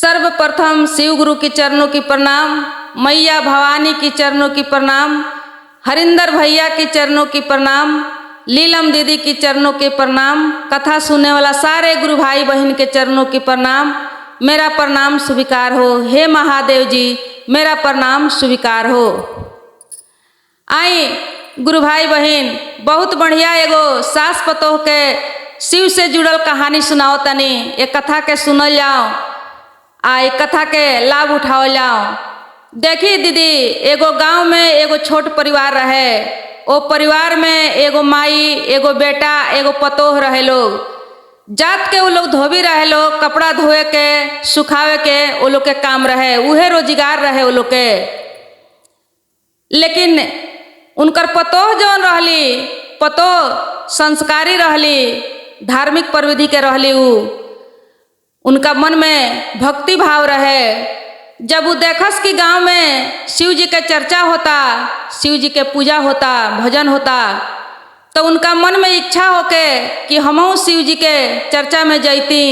सर्वप्रथम शिव गुरु के चरणों की प्रणाम, मैया भवानी की चरणों की प्रणाम, हरिंदर भैया के चरणों की प्रणाम, लीलम दीदी की चरणों के प्रणाम, कथा सुनने वाला सारे गुरु भाई बहन के चरणों की प्रणाम। मेरा प्रणाम स्वीकार हो। हे महादेव जी, मेरा प्रणाम स्वीकार हो। आई गुरु भाई बहन, बहुत बढ़िया एगो सास पतोह के शिव से जुड़ल कहानी सुनाओ तनी। एक कथा के सुनल जाओ आ एक कथा के लाभ उठाओ जाओ। देखी दीदी, एगो गांव में एगो छोट परिवार रहे। ओ परिवार में एगो माई, एगो बेटा, एगो पतोह रहे लोग। जात के वो लोग धोबी रहे लोग, कपड़ा धोए के सुखावे के वो लोग के काम रहे, उहे रोजगार रहे वो लोग के। लेकिन उनकर पतोह जौन रहली, पतोह संस्कारी रहली, धार्मिक प्रविधि के रहली। उनका मन में भक्ति भाव रहे। जब वो देखस कि गांव में शिव जी के चर्चा होता, शिव जी के पूजा होता, भजन होता, तो उनका मन में इच्छा होके कि हमहू शिव जी के चर्चा में जैती,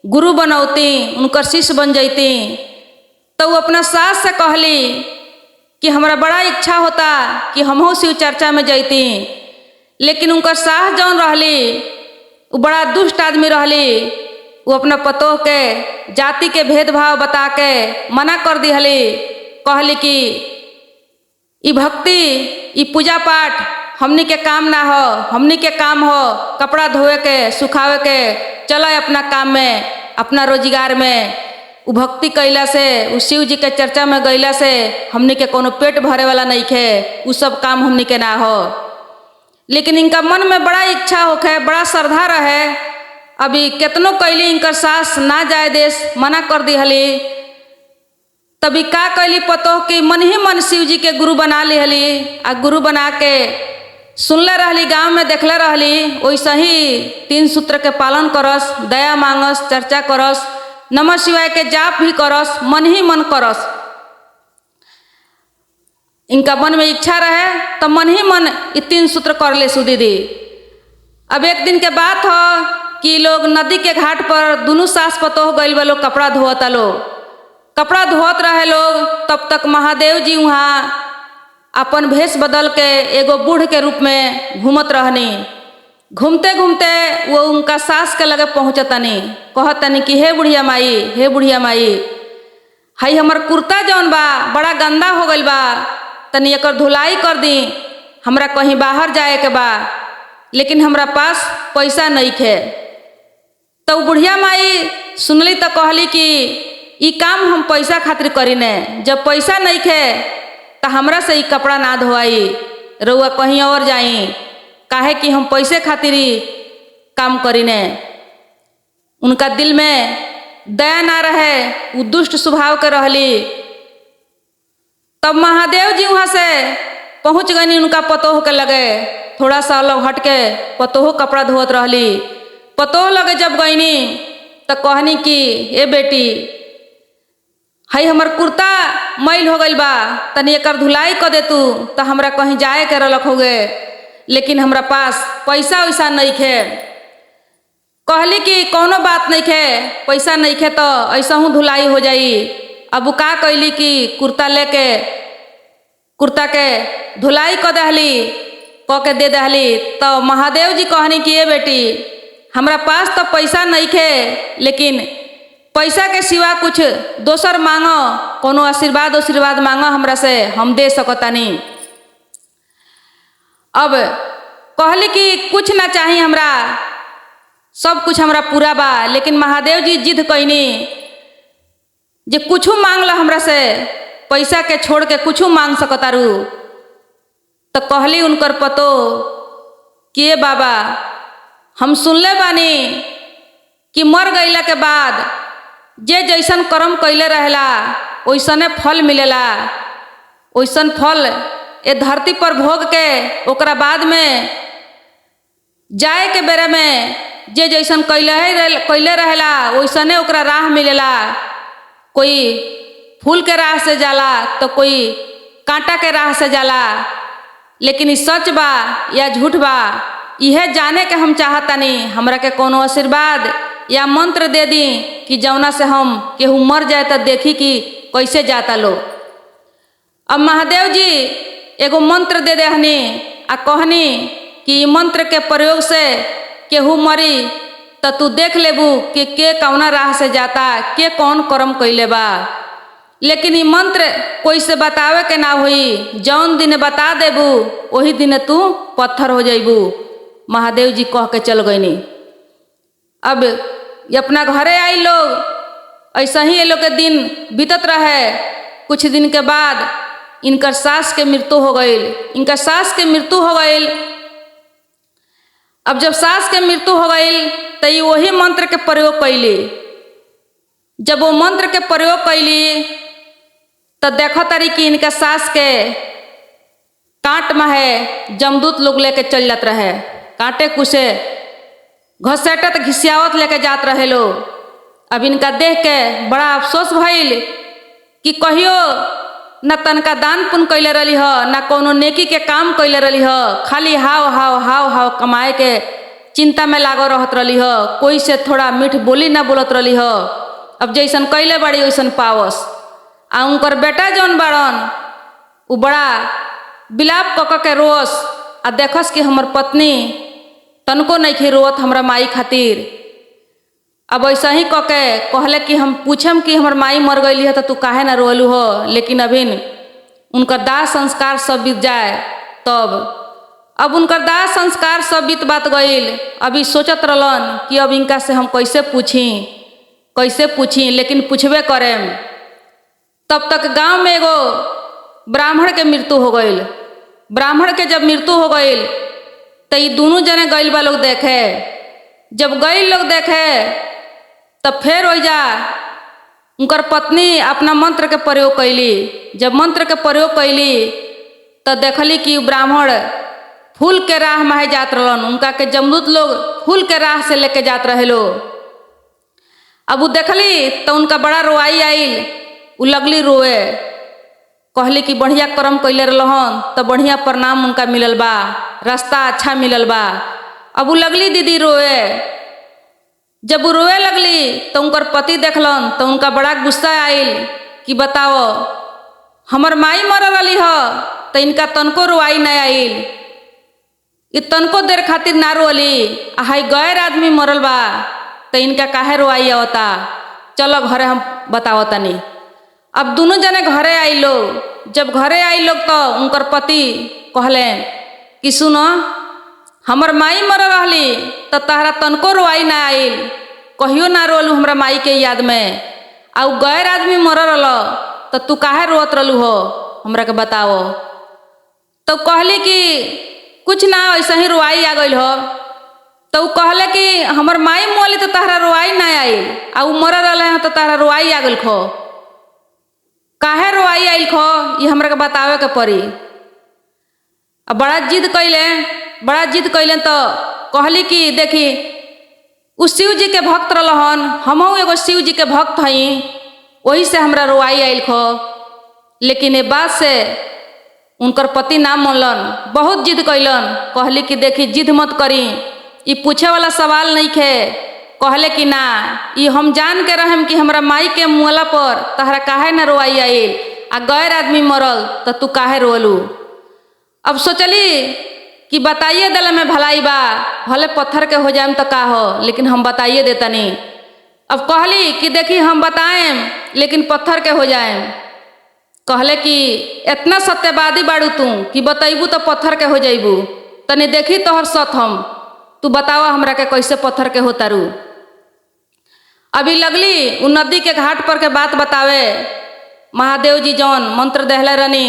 गुरु बनौती, उनकर शिष्य बन जैती। तो वो अपना सास से कहली कि हमरा बड़ा इच्छा होता कि हमहू शिव चर्चा में जैती। लेकिन उनकर सास जौन रहली वो बड़ा दुष्ट आदमी रहली। वो अपना पतोह के जाति के भेदभाव बता के मना कर दिहली। कहली कि ई भक्ति, ई पूजा पाठ हमनी के काम ना हो, हमनी के काम हो कपड़ा धोए के सुखावे के, चलो अपना काम में, अपना रोजगार में। उ भक्ति कैला से, उ शिव जी के चर्चा में गैला से हमनी के कोनो पेट भरे वाला नहीं खे, उ सब काम हमनी के ना हो। लेकिन इनका मन में बड़ा इच्छा होखे, बड़ा श्रद्धा रहे। अभी केतनो कैली इनकर सास ना जाए देश, मना कर दिहली। तभी का कैली पतोह कि मन ही मन शिव जी के गुरु बना लिहली। आ गुरु बना के सुनले रहली, गांव में देखले रहली, वैसे ही 3 सूत्र के पालन करस, दया मांगस, चर्चा करस, नमः शिवाय के जाप भी करस, मन ही मन करस। इनका मन में इच्छा रहे तो मन ही मन 3 सूत्र कर ले सु दीदी। अब एक दिन के बात हो कि लोग नदी के घाट पर दोनों सास पतोह गइल बा लोग, कपड़ा धोता लोग। कपड़ा धोत रहे लोग, तब तक महादेव जी वहाँ अपन भेष बदल के एगो बूढ़ के रूप में घूमत रहनी। घूमते घूमते वो उनका सास के लगे पहुँचतनी, कहतनी कि हे बुढ़िया माई, हे बुढ़िया माई, हई हमर कुर्ता जौन बा बड़ा गंदा हो गइल बा, तनी एकर धुलाई कर दी, हमरा कहीं बाहर जाए के बा, लेकिन हमरा पास पैसा नहीं खे। तो बुढ़िया माई सुनली तो कहली कि ई काम हम पैसा खातिर करीने, जब पैसा नहीं खे तो हमरा से ई कपड़ा ना धोआई, रउआ कहीं और जाई, काहे कि हम पैसे खातिर ही काम करीने। उनका दिल में दया ना रहे, वो दुष्ट स्वभाव के रहली। तब महादेव जी वहाँ से पहुँच गई उनका पतोह के लगे। थोड़ा सा अलग हट के पतोह कपड़ा धोत रहली। पतोह लगे जब गईनी तो कहनी कि ए बेटी, हई हमर कुर्ता मैल हो गइल बा, तनी एकर धुलाई कर दे तू, तो हमरा कहीं जाए के रलक हो गए, लेकिन हमरा पास पैसा वैसा नहीं खे। कहली कि कोनो बात नहीं खे, पैसा नहीं खे तो ऐसा हूँ धुलाई हो जाई। अब का कैली कि कुर्ता लेके कुर्ता के धुलाई कर दहली, कह के दे दहली। तो महादेव जी कहनी कि ए बेटी, हमरा पास तो पैसा नहीं खे, लेकिन पैसा के सिवा कुछ दोसर मांगो, कोनो आशीर्वाद मांगो हमरा से, हम दे सकतानी। अब कहली कि कुछ ना चाहिए हमरा, सब कुछ हमरा पूरा बा। लेकिन महादेव जी जिद कैनी जे कुछ मांग ला हमरा से, पैसा के छोड़ के कुछ मांग सकतारू। तो कहली उनकर पतोह कि ए बाबा, हम सुनले बानी कि मर गईला के बाद जे जैसन कर्म कैले रहेला वैसने फल मिलेला। वैसन फल ए धरती पर भोग के ओकरा बाद में जाए के बेरे में जे जैसन कैले रहेला वैसने ओकरा राह मिलेला। कोई फूल के राह से जाला तो कोई कांटा के राह से जाला। लेकिन ई सच बा या झूठ बा, यह जाने के हम चाहतानी। हमरा के कोनो आशीर्वाद या मंत्र दे दी कि जौना से हम केहू मर जाए तो देखी कि कैसे जाता लोग। अब महादेव जी एगो मंत्र दे देहनी आ कहनी कि मंत्र के प्रयोग से केहू मरी तो तू देख लेबू कि के कौना राह से जाता, के कौन कर्म कैले बा। लेकिन ये मंत्र कोई से बतावे के ना हुई, जौन दिन बता देबू वही दिन तू पत्थर हो जाइबू। महादेव जी कह के चल गईनी। अब ये अपना घरे आई लोग, ऐसा ही ये लोग के दिन बीतत रहे। कुछ दिन के बाद इनकर सास के मृत्यु हो गई। इनकर सास के मृत्यु हो गई। अब जब सास के मृत्यु हो गई तो ये वही मंत्र के प्रयोग कैली। जब वो मंत्र के प्रयोग कैली तो देखो तारी कि इनका सास के कांट में है जमदूत लोग लेके चल जात रहे। कांटे कुसे घसेटत घिसियावत लेके जात रहे लोग। अब इनका देख के बड़ा अफसोस भइल कि कहियो न तनका दान पुण्य कैले रही ह, न कोनो नेकी के काम कैले रही ह, खाली हाव हाव हाव हाव कमाए के चिंता में लागो रहत रही ह, कोई से थोड़ा मीठ बोली ना बोलत रही ह। अब जैसन कैले बड़ी वैसन पावस। आ उनकर बेटा जौन बाड़न उ बड़ा बिलाप कक के रोस आ देखस कि हमर पत्नी तनको नहीं रोत हमरा माई खातिर। अब ऐसा ही कह के कहले कि हम पूछम कि हमर माई मर गई है तो तू काहे ना रोलू हो। लेकिन अभी उनकर दाह संस्कार सब बीत जाए तब। अब उनकर दाह संस्कार सब बीत बात गईल। अभी सोचत रहलन कि अब इनका से हम कैसे पूछी, लेकिन पूछबे करेम। तब तक गांव में एगो ब्राह्मण के मृत्यु हो गईल। ब्राह्मण के जब मृत्यु हो गईल तो ये दोनों जने गईल बा लोग देखे। जब गईल लोग देखे तब फिर ओइजा उनकर पत्नी अपना मंत्र के प्रयोग कैली। जब मंत्र के प्रयोग कैली तो देखली कि ब्राह्मण फूल के राह में जात रहलन। उनका के जमदूत लोग फूल के राह से लेके जात रहे लोग। अब वो देखली तो उनका बड़ा रोआई आइल। उ लगली रोए, कहली कि बढ़िया कर्म कैले रहन तो बढ़िया परिणाम उनका मिलल बा, रास्ता अच्छा मिलल बा। अब वो लगली दीदी रोए। जब वो रोए लगली तो उनकर पति देखलन तो उनका बड़ा गुस्सा आइल कि बताओ हमर माई मर रही ह तो इनका तनको रोआई नहीं आइल। इ तनको देर खातिर ना रोली। हाई गैर आदमी मरल बा तो इनका काहे रोआई आवता। चलो घरे हम बताओ तनी। अब दोनों जने घरे आई लोग। जब घरे आई लोग तो उनकर पति कहले कि सुनो हमर माई मर रहली तो तहरा तनको रोआई ना आइल, कहियो ना रोलू हमरा माई के याद में। आ गैर आदमी मर रहल तो तू काहे रोत रहलू हो, हमरा के बताओ। तो कहली कि कुछ ना ऐसा ही रोआई आ गई हो। तो कहले कि हमर माई मोली तो तहरा रोआई ना आइल, आ मर रहे तो तहरा रोआई आ गई खो। काहे रोआई आइल खो ये हमरा के बतावे के पड़ी। अब बड़ा जिद कैले तो कहली कि देखी उ शिव जी के भक्त रहन, हमहू एगो शिव जी के भक्त हई, वही से हमरा रोआई आइल खो। लेकिन ये बात से उनकर पति ना मानलन, बहुत जिद कैलन। कहली कि देखी जिद मत करी, ये पूछे वाला सवाल नहीं खे। कहले कि ना ये हम जान के रहम कि हमरा माई के मुअला पर तहरा काहे ना रोआई आइल, आ गैर आदमी मरल तो तू काहे रोलू। अब सोचली कि बताइए दिल में भलाई बा, भले पत्थर के हो जाएम तो का हो, लेकिन हम बताइए देतनी। अब कहली कि देखी हम बताएम लेकिन पत्थर के हो जाएम। कहले कि इतना सत्यवादी बाड़ू तू कि बतैबू तो पत्थर के हो जाइबू। तनी देखी तोहर सत हम, तू बतावा हमरा के कैसे पत्थर के होता रू। अभी लगली उ नदी के घाट पर के बात बतावे। महादेव जी जौन मंत्र दहले रहनी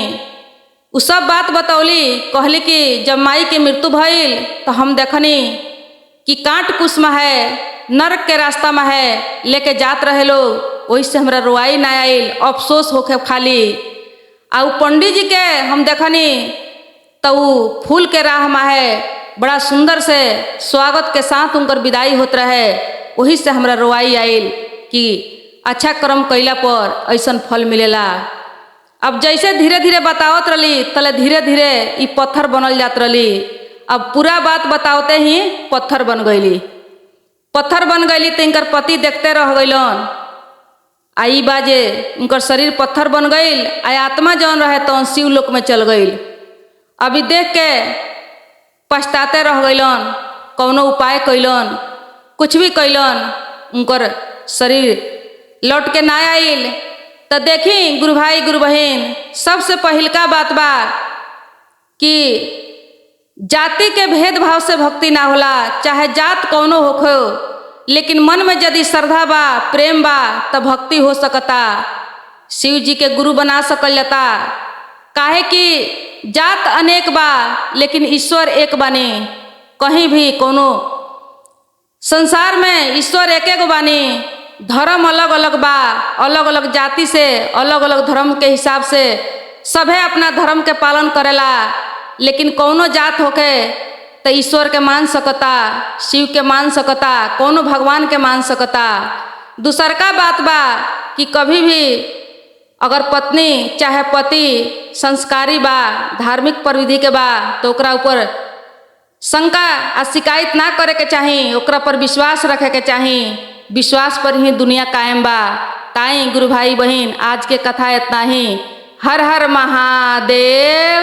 उ सब बात बतौली। कहली कि जब माई के मृत्यु भइल तो हम देखनी कि कांट कुश में है, नरक के रास्ता में है, लेके जात रहे लोग। वही से हमरा रोआई ना आइल, अफसोस होके खाली। आ पंडित जी के हम देखनी तो उ फूल के राह में है, बड़ा सुंदर से स्वागत के साथ उनकर विदाई होत रहे। वही से हमरा रोआई आइल कि अच्छा कर्म कैला पर ऐसन फल मिलेला। अब जैसे धीरे धीरे बतावत रही तले धीरे धीरे ई पत्थर बनल जात रही। अब पूरा बात बतावते ही पत्थर बन गईली। पत्थर बन गई तो इनकर पति देखते रह गइलन। आई बाजे उनकर शरीर पत्थर बन गई, आ आत्मा जौन रहे तो शिव लोक में चल गई। अभी देख के पछताते रह गइलन, कौनो उपाय कैलन, कुछ भी कैलन, उनकर शरीर लौट के ना आइल। तो देखी गुरु भाई गुरु बहन, सबसे पहिलका बात बा कि जाति के भेदभाव से भक्ति ना होला, चाहे जात कौनो होखो, लेकिन मन में यदि श्रद्धा बा, प्रेम बा, तब भक्ति हो सकता। शिव जी के गुरु बना सकल जाता। काहे कि जात अनेक बा लेकिन ईश्वर एक बानी। कहीं भी कोनो संसार में ईश्वर एक एक बानी। धर्म अलग अलग बा, अलग अलग जाति से, अलग अलग धर्म के हिसाब से सभे अपना धर्म के पालन करेला। लेकिन कौनो जात होके तो ईश्वर के मान सकता, शिव के मान सकता, कौनो भगवान के मान सकता। दूसर का बात बा कि कभी भी अगर पत्नी चाहे पति संस्कारी बा, धार्मिक प्रविधि के बा, तो ओकरा ऊपर शंका आ शिकायत ना करे के चाही, ओकरा पर विश्वास रखे के चाही। विश्वास पर ही दुनिया कायम बा। ताई गुरु भाई बहन, आज के कथा इतना ही। हर हर महादेव।